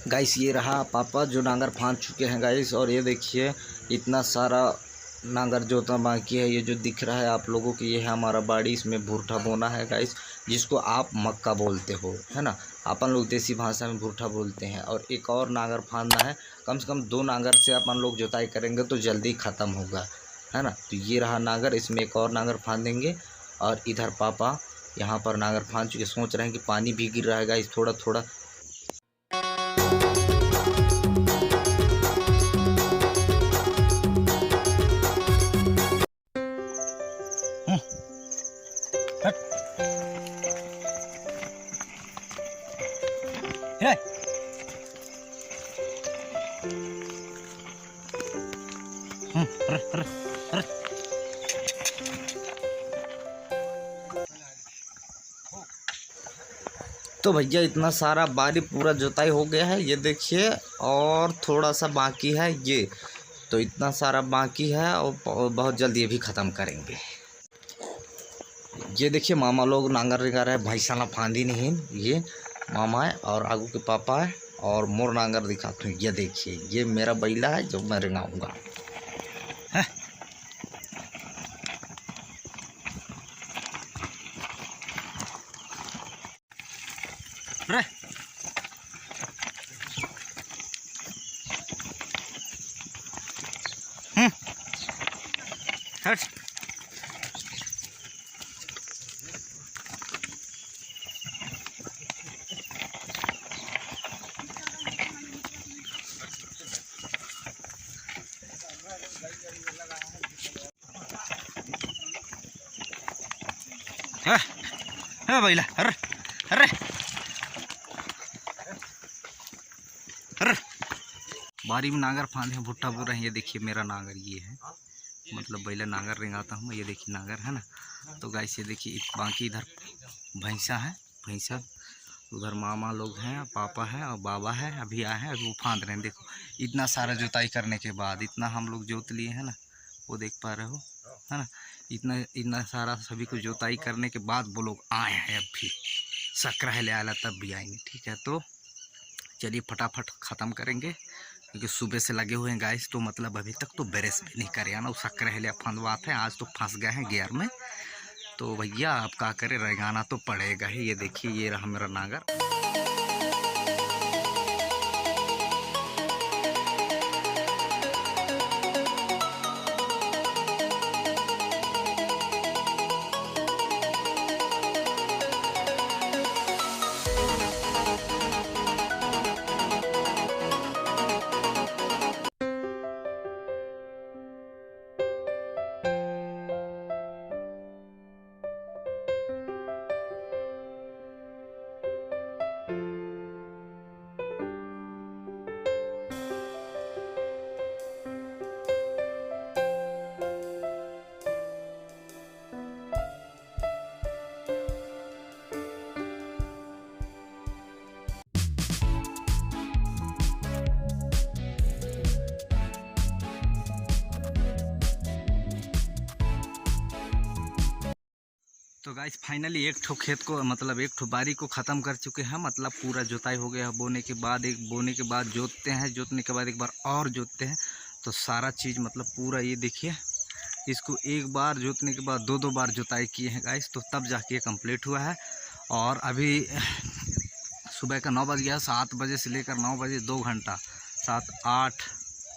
Guys ये रहा पापा जो नांगर फांद चुके हैं गाइस। और ये देखिए इतना सारा नांगर जोतना बाकी है। ये जो दिख रहा है आप लोगों को, ये है हमारा बाड़ी। इसमें भुट्टा बोना है गाइस, जिसको आप मक्का बोलते हो, है ना। अपन लोग देसी भाषा में भुट्टा बोलते हैं। और एक और नांगर फांदना है, कम से कम 2 नांगर से अपन लोग जुताई करेंगे तो जल्दी ख़त्म होगा, है ना। तो ये रहा नांगर, इसमें एक और नांगर फांदेंगे। और इधर पापा यहाँ पर नांगर फांद चुके, सोच रहे हैं कि पानी भी गिर रहा है गाइस थोड़ा थोड़ा। तो भैया इतना सारा बारी पूरा जुताई हो गया है, ये देखिए। और थोड़ा सा बाकी है ये, तो इतना सारा बाकी है और बहुत जल्दी ये भी ख़त्म करेंगे। ये देखिए मामा लोग नांगर रिंगा रहे, भैंसाला फांदी नहीं। ये मामा है और आगू के पापा है। और मोर नांगर दिखाते हैं, ये देखिए ये मेरा बैला है जो मैं रिंगाऊँगा। हट बैला अरे अरे अरे बारी में नांगर फांदे हैं, भुट्टा बो रहे हैं। ये देखिए मेरा नांगर ये है, मतलब बैला नांगर रिंगाता हूँ। ये देखिए नांगर है ना। तो गाइस ये देखिए बाकी इधर भैंसा है, भैंसा उधर मामा लोग हैं, पापा है और बाबा है। अभी आए हैं, अभी वो फांद रहे हैं। देखो इतना सारा जुताई करने के बाद इतना हम लोग जोत लिए हैं ना, वो देख पा रहे हो, है ना। इतना सारा सभी को जुताई करने के बाद वो लोग आए हैं। अब भी सकरा ले आया तब भी आएंगे, ठीक है। तो चलिए फटाफट ख़त्म करेंगे, क्योंकि सुबह से लगे हुए हैं गाइस। तो मतलब अभी तक तो ब्रश भी नहीं करे ना, शक्कर है फंदवाते हैं। आज तो फंस गए हैं गियर में। तो भैया आप क्या करें, रेगाना तो पड़ेगा ही। ये देखिए ये रहा मेरा नांगर। तो गाइस फाइनली एक ठो खेत को, मतलब एक ठो बारी को ख़त्म कर चुके हैं। मतलब पूरा जुताई हो गया है। बोने के बाद जोतते हैं, जोतने के बाद एक बार और जोतते हैं। तो सारा चीज़ मतलब पूरा ये देखिए, इसको एक बार जोतने के बाद 2 बार जुताई किए हैं गाइस, तो तब जाके ये कंप्लीट हुआ है। और अभी सुबह का 9 बज गया। 7 बजे से लेकर 9 बजे 2 घंटा, 7 8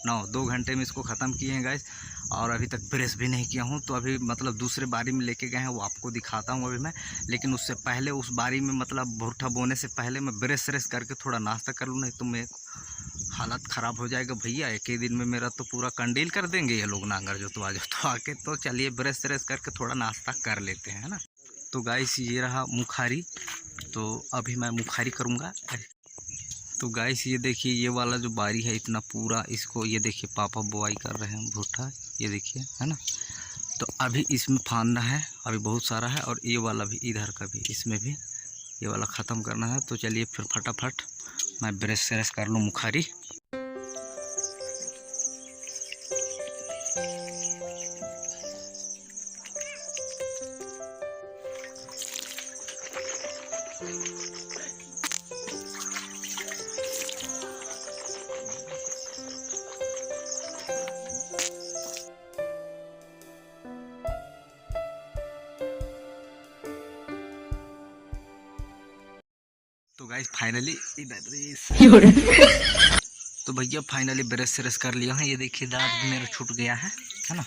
9 2 घंटे में इसको ख़त्म किए हैं गाइस। और अभी तक ब्रश भी नहीं किया हूँ। तो अभी मतलब दूसरे बारी में लेके गए हैं, वो आपको दिखाता हूँ अभी मैं। लेकिन उससे पहले उस बारी में मतलब भुट्टा बोने से पहले मैं ब्रश व्रश करके थोड़ा नाश्ता कर लूँ, नहीं तो मैं हालत ख़राब हो जाएगा भैया। एक ही दिन में मेरा तो पूरा कंडील कर देंगे ये लोग नांगर जोतवा के। तो चलिए ब्रश व्रश करके थोड़ा नाश्ता कर लेते हैं, है ना। तो गाइस ये रहा मुखारी, तो अभी मैं मुखारी करूँगा। तो गाइस ये देखिए ये वाला जो बारी है इतना पूरा, इसको ये देखिए पापा बुआई कर रहे हैं भुट्टा, ये देखिए, है ना। तो अभी इसमें फांदना है, अभी बहुत सारा है। और ये वाला भी, इधर का भी, इसमें भी ये वाला ख़त्म करना है। तो चलिए फिर फटाफट मैं ब्रश व्रश कर लूँ मुखारी। गाइस फाइनली तो भैया फाइनली ब्रश सेरस कर लिया है। ये देखिए दांत मेरा छूट गया है ना।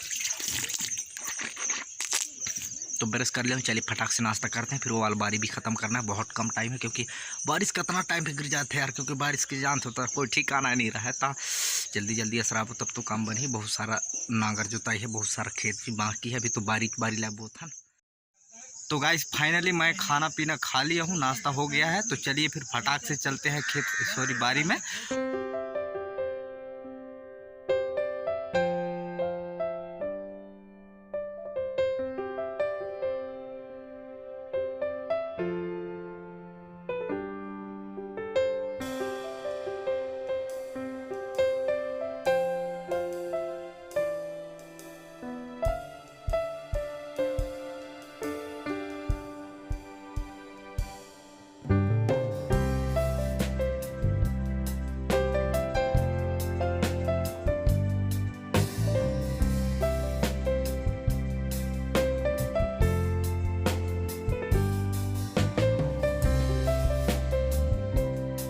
तो ब्रश कर लिया, चलिए फटाक से नाश्ता करते हैं, फिर वो अलमारी भी ख़त्म करना है। बहुत कम टाइम है क्योंकि बारिश का इतना टाइम पे गिर जाते हैं यार, क्योंकि बारिश की जान होता है, कोई ठिकाना नहीं रहा था। जल्दी जल्दी असराब तब तो काम बनी। बहुत सारा नांगर जोताई है, बहुत सारा खेत भी बाकी है, अभी तो बारी ला बहुत है। तो गाइस फाइनली मैं खाना पीना खा लिया हूँ, नाश्ता हो गया है। तो चलिए फिर फटाक से चलते हैं खेत बारी में